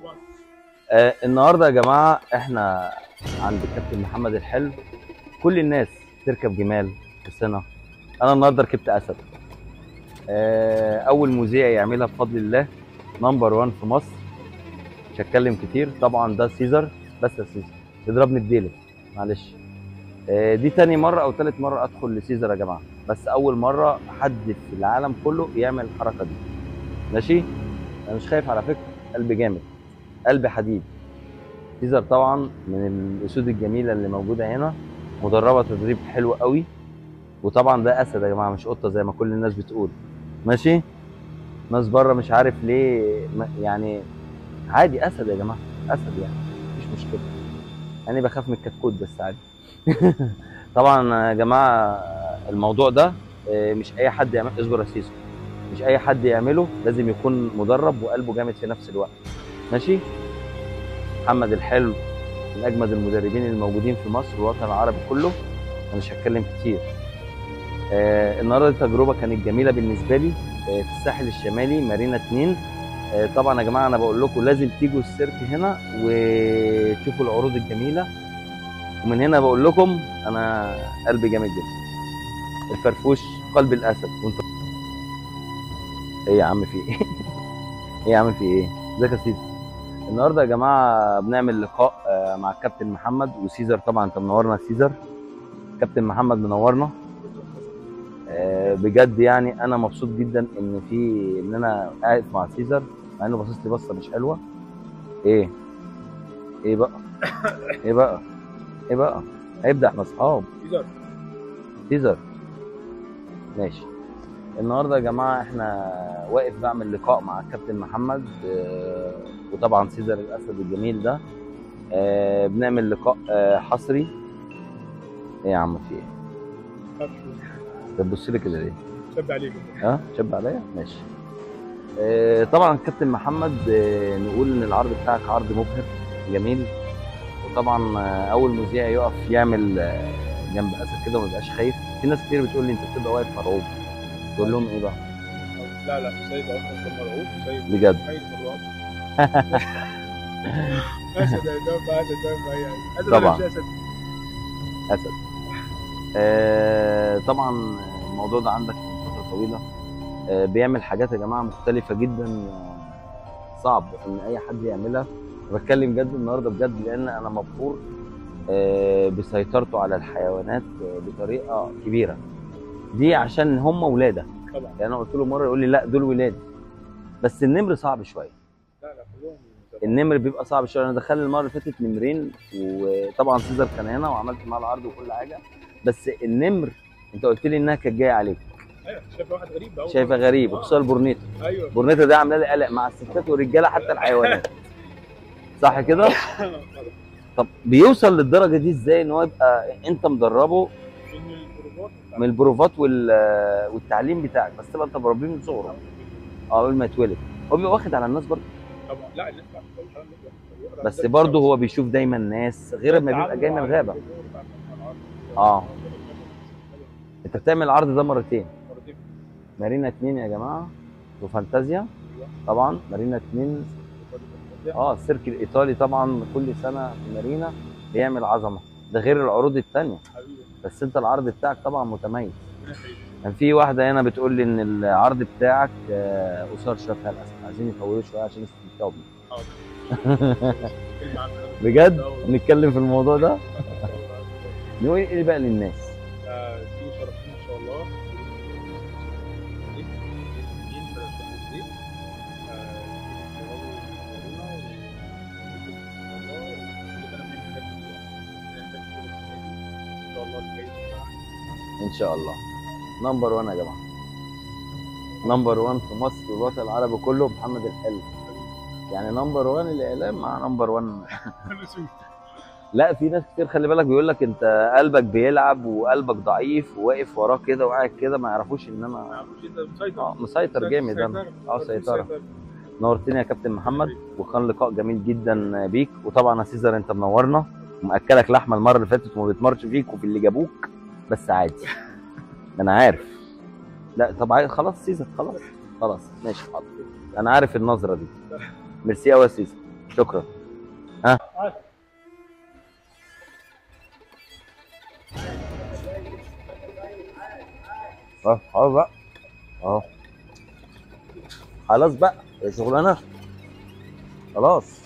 بعض. النهارده يا جماعه احنا عند الكابتن محمد الحلو. كل الناس تركب جمال حصنه، انا النهارده ركبت اسد. اول مذيع يعملها بفضل الله، نمبر 1 في مصر. مش هتكلم كتير، طبعا ده سيزر. بس يا سيزر تضربني بديلك، معلش. دي تاني مره او تالت مره ادخل لسيزر يا جماعه، بس اول مره حد في العالم كله يعمل الحركه دي. ماشي، انا مش خايف على فكره، قلبي جامد، قلبي حديد. سيزر طبعا من الاسود الجميله اللي موجوده هنا، مدربه تدريب حلو قوي. وطبعا ده اسد يا جماعه، مش قطه زي ما كل الناس بتقول. ماشي، ناس بره مش عارف ليه يعني عادي، اسد يا جماعه، اسد يعني مفيش مشكله. يعني بخاف من الكتكوت بس عادي. طبعا يا جماعه الموضوع ده مش اي حد يعمل، اصبر يا سيزو، مش اي حد يعمله، لازم يكون مدرب وقلبه جامد في نفس الوقت. ماشي، محمد الحلو من اجمد المدربين الموجودين في مصر والوطن العربي كله. انا مش هتكلم كتير. النهارده التجربه كانت جميله بالنسبه لي. في الساحل الشمالي مارينا 2. طبعا يا جماعه انا بقول لكم لازم تيجوا السيرك هنا وتشوفوا العروض الجميله. ومن هنا بقول لكم انا قلبي جامد جدا. الفرفوش قلب الاسد. وانت ايه يا عم في ايه؟ ايه يا عم في ايه؟ ازيك يا سيزر؟ النهارده يا جماعه بنعمل لقاء مع الكابتن محمد وسيزر. طبعا انت منورنا يا سيزر، كابتن محمد منورنا. بجد يعني انا مبسوط جدا ان انا قاعد مع سيزر، مع انه باصص لي بصه مش حلوه. ايه؟ ايه بقى؟ ايه بقى؟ ايه بقى؟ هيبدا احنا اصحاب. سيزر ماشي. النهارده يا جماعه احنا واقف بعمل لقاء مع الكابتن محمد وطبعا سيزر الاسد الجميل ده. بنعمل لقاء حصري. ايه يا عم في ايه؟ بتبص لي كده ليه؟ شب عليك. شب عليا؟ ماشي. طبعا الكابتن محمد، نقول ان العرض بتاعك عرض مبهر جميل. وطبعا اول مذيع يقف يعمل جنب اسد كده وما يبقاش خايف. في ناس كتير بتقول لي انت بتبقى واقف مرعوب، تقول لهم ايه بقى؟ لا سيد اصلا كان مرعوب. سيد بجد؟ حي مرعوب. اسد يدافع، اسد يدافع يعني. اسد طبعا. ولا مش اسد؟ اسد. طبعا الموضوع ده عندك من فتره طويله. بيعمل حاجات يا جماعه مختلفه جدا. صعب ان اي حد يعملها. بتكلم جد النهارده بجد، لان انا مبهور بسيطرته على الحيوانات بطريقه كبيره. دي عشان هم ولادك. طبعا. يعني انا قلت له مره، يقول لي لا دول ولادي. بس النمر صعب شويه. لا كلهم. النمر بيبقى صعب شويه. انا دخلت المره اللي فاتت نمرين، وطبعا سيزر كان هنا وعملت معاه العرض وكل حاجه. بس النمر انت قلت لي انها كانت جايه عليك. ايوه شايف واحد غريب بقى. شايفه غريب، وخصوصا البورنيتا. ايوه البورنيتا ده عامله لي قلق مع الستات والرجاله حتى الحيوانات. صح كده؟ طب بيوصل للدرجه دي ازاي ان هو يبقى انت مدربه من البروفات والتعليم بتاعك، بس تبقى انت مربيه من صغره قبل ما يتولد؟ هو بيبقى واخد على الناس برضه. طبعا. لا الناس بس برضه هو بيشوف دايما ناس غير ما بيبقى جاي من الغابه. انت بتعمل العرض ده مرتين. مارينا 2 يا جماعه وفانتازيا. طبعا مارينا 2 السيرك الايطالي طبعا كل سنه في مارينا بيعمل عظمه، ده غير العروض الثانيه. بس انت العرض بتاعك طبعا متميز. كان في واحده هنا بتقول لي ان العرض بتاعك قصار شويه بتاع الاسد، عايزين يطولوا شويه عشان يستمتعوا بيه. بجد نتكلم في الموضوع ده. نقول ايه بقى للناس؟ في شرفين ان شاء الله. ان شاء الله. نمبر 1 يا جماعه، نمبر 1 في مصر والوطن العربي كله محمد الحلو. يعني نمبر 1 الاعلام مع نمبر 1. لا في ناس كتير خلي بالك بيقول لك انت قلبك بيلعب وقلبك ضعيف وواقف وراه كده وقاعد كده، ما يعرفوش ان انا مسيطر جامد. انا سيطره. نورتني يا كابتن محمد، وكان لقاء جميل جدا بيك. وطبعا يا سيزر انت منورنا، ومأكلك لحمه المره اللي فاتت وما بيتمرش فيك وفي اللي جابوك، بس عادي. انا عارف. لا طب خلاص سيزر، خلاص ماشي حاضر. انا عارف النظره دي. ميرسي قوي يا سيزر. شكرا. ها خلاص بقى اهو، خلاص بقى يا شغلانه خلاص.